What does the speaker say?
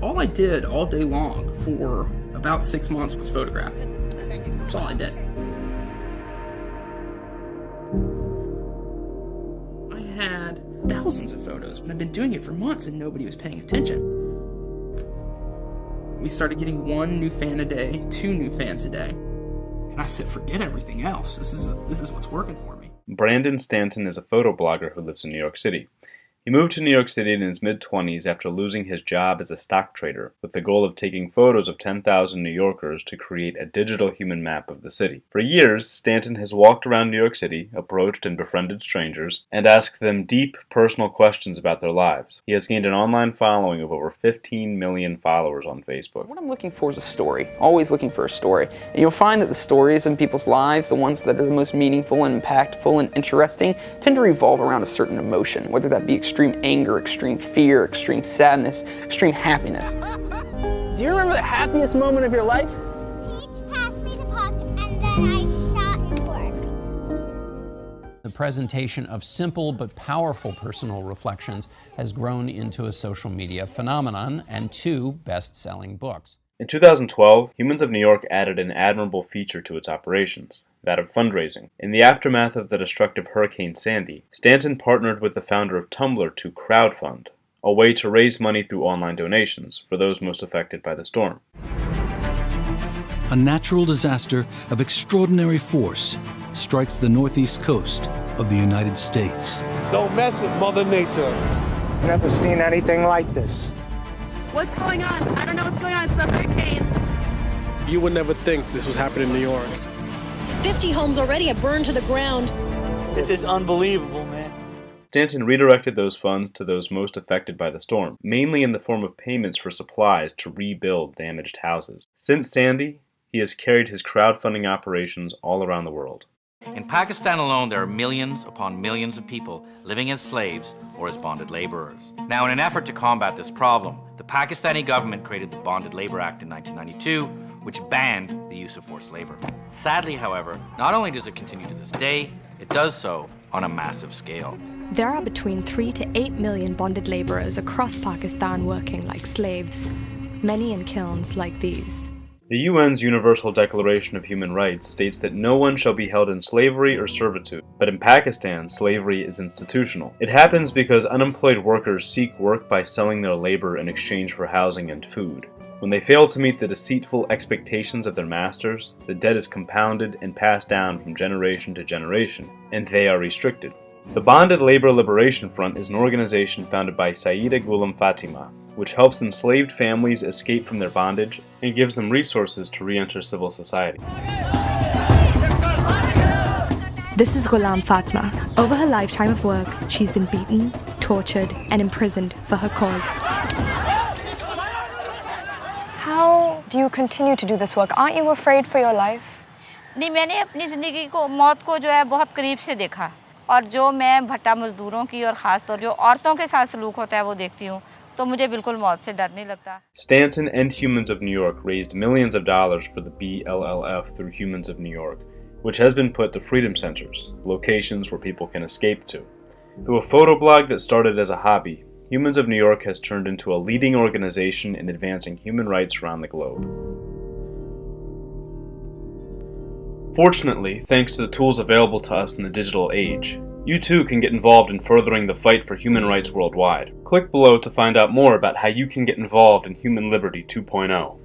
All I did all day long for about 6 months was photograph. That's all I did. I had thousands of photos, but I've been doing it for months and nobody was paying attention. We started getting 1 new fan a day, 2 new fans a day. And I said, forget everything else. This is what's working for me. Brandon Stanton is a photo blogger who lives in New York City. He moved to New York City in his mid-20s after losing his job as a stock trader with the goal of taking photos of 10,000 New Yorkers to create a digital human map of the city. For years, Stanton has walked around New York City, approached and befriended strangers, and asked them deep, personal questions about their lives. He has gained an online following of over 15 million followers on Facebook. What I'm looking for is a story, always looking for a story. And you'll find that the stories in people's lives, the ones that are the most meaningful and impactful and interesting, tend to revolve around a certain emotion, whether that be extreme anger, extreme fear, extreme sadness, extreme happiness. Do you remember the happiest moment of your life? Peach passed me the puck and then I shot the work. The presentation of simple but powerful personal reflections has grown into a social media phenomenon and 2 best-selling books. In 2012, Humans of New York added an admirable feature to its operations, that of fundraising. In the aftermath of the destructive Hurricane Sandy, Stanton partnered with the founder of Tumblr to crowdfund, a way to raise money through online donations for those most affected by the storm. A natural disaster of extraordinary force strikes the northeast coast of the United States. Don't mess with Mother Nature. Never seen anything like this. What's going on? I don't know what's going on. It's the hurricane. You would never think this was happening in New York. 50 homes already have burned to the ground. This is unbelievable, man. Stanton redirected those funds to those most affected by the storm, mainly in the form of payments for supplies to rebuild damaged houses. Since Sandy, he has carried his crowdfunding operations all around the world. In Pakistan alone, there are millions upon millions of people living as slaves or as bonded laborers. Now, in an effort to combat this problem, the Pakistani government created the Bonded Labor Act in 1992, which banned the use of forced labor. Sadly, however, not only does it continue to this day, it does so on a massive scale. There are between 3 to 8 million bonded laborers across Pakistan working like slaves, many in kilns like these. The UN's Universal Declaration of Human Rights states that no one shall be held in slavery or servitude, but in Pakistan, slavery is institutional. It happens because unemployed workers seek work by selling their labor in exchange for housing and food. When they fail to meet the deceitful expectations of their masters, the debt is compounded and passed down from generation to generation, and they are restricted. The Bonded Labor Liberation Front is an organization founded by Saida Ghulam Fatima, which helps enslaved families escape from their bondage and gives them resources to re-enter civil society. This is Ghulam Fatma. Over her lifetime of work, she's been beaten, tortured, and imprisoned for her cause. How do you continue to do this work? Aren't you afraid for your life? नहीं, मैंने अपनी ज़िंदगी को मौत को जो है बहुत करीब से देखा और जो मैं भट्टा मजदूरों की और ख़ास तौर जो औरतों के साथ सलूक होता है वो देखती हूँ तो मुझे बिल्कुल मौत से डर नहीं लगता. Stanton and Humans of New York raised millions of dollars for the BLLF through Humans of New York, which has been put to freedom centers, locations where people can escape to. Through a photo blog that started as a hobby, Humans of New York has turned into a leading organization in advancing human rights around the globe. Fortunately, thanks to the tools available to us in the digital age, you too can get involved in furthering the fight for human rights worldwide. Click below to find out more about how you can get involved in Human Liberty 2.0.